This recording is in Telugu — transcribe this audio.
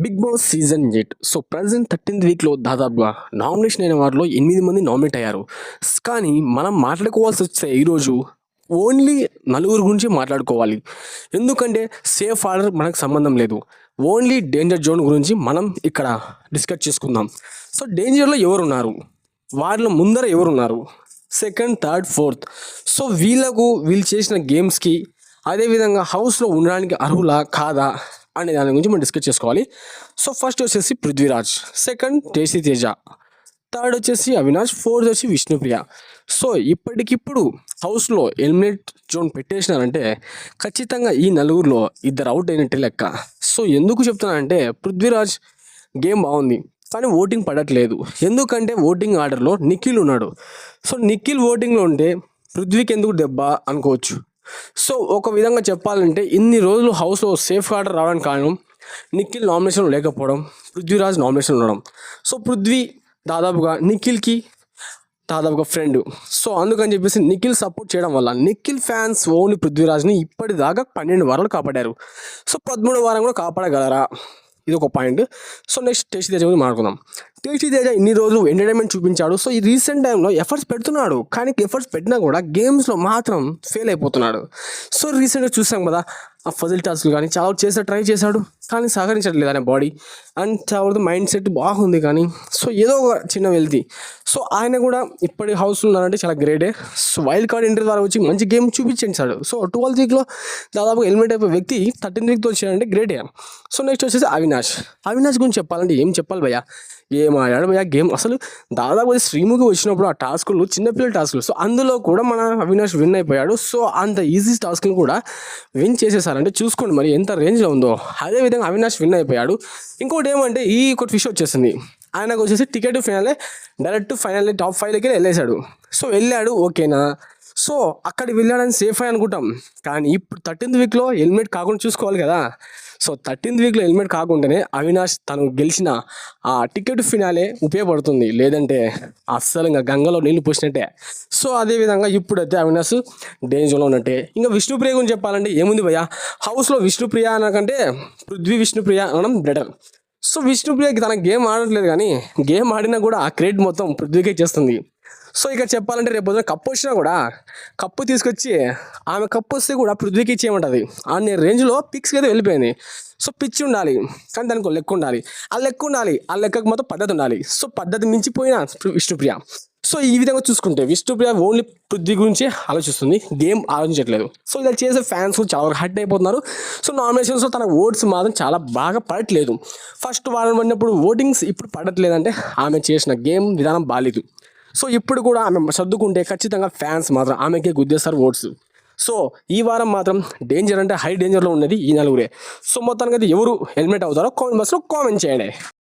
Big boss season 8 present 13th వీక్లో దాదాపుగా నామినేషన్ అయిన వారిలో 8 మంది నామినేట్ అయ్యారు. కానీ మనం మాట్లాడుకోవాల్సి వస్తే ఈరోజు ఓన్లీ నలుగురు గురించి మాట్లాడుకోవాలి. ఎందుకంటే సేఫ్ ఆర్డర్ మనకు సంబంధం లేదు. ఓన్లీ డేంజర్ జోన్ గురించి మనం ఇక్కడ డిస్కస్ చేసుకుందాం. డేంజర్లో ఎవరున్నారు, వారిలో ముందర ఎవరున్నారు, సెకండ్, థర్డ్, ఫోర్త్. వీళ్ళు చేసిన గేమ్స్కి అదేవిధంగా హౌస్లో ఉండడానికి అర్హులా కాదా అనే దాని గురించి మనం డిస్కస్ చేసుకోవాలి. ఫస్ట్ వచ్చేసి పృథ్వీరాజ్, సెకండ్ జేసీ తేజ, థర్డ్ వచ్చేసి అవినాష్, ఫోర్త్ వచ్చి విష్ణుప్రియ. ఇప్పటికిప్పుడు హౌస్లో ఎలిమినేట్ జోన్ పెట్టేసినారంటే ఖచ్చితంగా ఈ నలుగురిలో ఇద్దరు అవుట్ అయినట్టే లెక్క. ఎందుకు చెప్తున్నానంటే పృథ్వీరాజ్ గేమ్ బాగుంది కానీ ఓటింగ్ పడట్లేదు. ఎందుకంటే ఓటింగ్ ఆర్డర్లో నిఖిల్ ఉన్నాడు. నిఖిల్ ఓటింగ్లో ఉంటే పృథ్వీకి ఎందుకు దెబ్బ అనుకోవచ్చు. ఒక విధంగా చెప్పాలంటే ఇన్ని రోజులు హౌస్లో సేఫ్ ఆర్డర్ రావడానికి కారణం నిఖిల్ నామినేషన్ లేకపోవడం, పృథ్వీరాజ్ నామినేషన్ ఉండడం. పృథ్వీ దాదాపుగా నిఖిల్కి దాదాపుగా ఫ్రెండ్. అందుకని చెప్పేసి నిఖిల్ సపోర్ట్ చేయడం వల్ల నిఖిల్ ఫ్యాన్స్ ఓన్లీ పృథ్వీరాజ్ని ఇప్పటిదాకా 12 వారాలు కాపాడారు. 13వ వారం కూడా కాపాడగలరా, ఇది ఒక పాయింట్. నెక్స్ట్ టేస్టీ తేజ గురించి మాట్లాడుకుందాం. టేస్టీ తేజ ఇన్ని రోజులు ఎంటర్టైన్మెంట్ చూపించాడు. ఈ రీసెంట్ టైంలో ఎఫర్ట్స్ పెడుతున్నాడు, కానీ ఎఫర్ట్స్ పెట్టినా కూడా గేమ్స్లో మాత్రం ఫెయిల్ అయిపోతున్నాడు. రీసెంట్గా చూసాం కదా, ఆ ఫజిల్ టాస్క్లు కానీ చాలా ట్రై చేశాడు, కానీ సహకరించట్లేదు అనే బాడీ అండ్ చాలా మైండ్ సెట్ బాగుంది, కానీ ఏదో ఒక చిన్న వెళ్తీ. ఆయన కూడా ఇప్పటి హౌస్లో ఉన్నారంటే చాలా గ్రేటే. వైల్డ్ కార్డ్ ఎంట్రీ ద్వారా వచ్చి మంచి గేమ్ చూపించాడు. 12th వీక్లో దాదాపు ఎలిమినేట్ అయిపోయే వ్యక్తి 13th వీక్తో వచ్చాడంటే గ్రేటే. నెక్స్ట్ వచ్చేసి అవినాష్ గురించి చెప్పాలంటే ఏం చెప్పాలి భయ్యా, ఏం ఆడాడు భయ్యా గేమ్. అసలు దాదాపు శ్రీముఖి వచ్చినప్పుడు ఆ టాస్కులు చిన్నపిల్లల టాస్కులు, అందులో కూడా మన అవినాష్ విన్ అయిపోయాడు. అంత ఈజీ టాస్క్లు కూడా విన్ చేసేసారంటే చూసుకోండి మరి ఎంత రేంజ్లో ఉందో. అదేవిధంగా అవినాష్ విన్ అయిపోయాడు. ఇంకోటి ఏమంటే ఒకటి విషయం వచ్చేసింది, ఆయనకు వచ్చేసి ticket final direct final top 5లోకి వెళ్ళేశాడు. వెళ్ళాడు ఓకేనా, అక్కడికి వెళ్ళాడని సేఫ్ అని అనుకుంటాం. కానీ ఇప్పుడు 13th వీక్లో హెల్మెట్ కాకుండా చూసుకోవాలి కదా. 13th వీక్లో హెల్మెట్ కాకుండానే అవినాష్ తను గెలిచిన ఆ టికెట్ ఫినాలే ఉపయోగపడుతుంది, లేదంటే అస్సలు ఇంకా గంగలో నీళ్ళు పోసినట్టే. అదేవిధంగా ఇప్పుడైతే అవినాష్ డేంజర్లో ఉన్నట్టే. ఇంకా విష్ణుప్రియ గురించి చెప్పాలంటే ఏముంది భయ్యా, హౌస్లో విష్ణుప్రియ అనకంటే విష్ణుప్రియ అనడం బెటర్. విష్ణుప్రియకి తన గేమ్ ఆడట్లేదు, కానీ గేమ్ ఆడినా కూడా ఆ క్రెడిట్ మొత్తం పృథ్వీకే చేస్తుంది. ఇక చెప్పాలంటే రేపు పొద్దున కప్పు వచ్చినా కూడా కప్పు తీసుకొచ్చి ఆమె కప్పు వస్తే కూడా పృథ్వీకి ఇచ్చేయమంటుంది అనే రేంజ్లో పిక్స్కి అయితే వెళ్ళిపోయింది. పిచ్చి ఉండాలి, కానీ దానికి లెక్క ఉండాలి, ఆ లెక్కకు మొత్తం పద్ధతి ఉండాలి. పద్ధతి మించిపోయిన విష్ణుప్రియ. ఈ విధంగా చూసుకుంటే విష్ణుప్రియ ఓన్లీ పృథ్వీ గురించి ఆలోచిస్తుంది, గేమ్ ఆలోచించట్లేదు. ఇలా చేసే ఫ్యాన్స్ చాలా హర్ట్ అయిపోతున్నారు. నామినేషన్స్లో తన ఓట్స్ మాత్రం చాలా బాగా పడట్లేదు. ఫస్ట్ వారం పడినప్పుడు ఓటింగ్స్ ఇప్పుడు పడట్లేదంటే ఆమె చేసిన గేమ్ విధానం బాలేదు. ఇప్పుడు కూడా ఆమె సర్దుకుంటే ఖచ్చితంగా ఫ్యాన్స్ మాత్రం ఆమెకే గుద్దేస్తారు ఓట్స్. ఈ వారం మాత్రం డేంజర్ అంటే హై డేంజర్లో ఉన్నది ఈ నలుగురే. మొత్తానికి అయితే ఎవరు హెల్మెట్ అవుతారో కామెంట్ బాక్స్లో కామెంట్ చేయండి.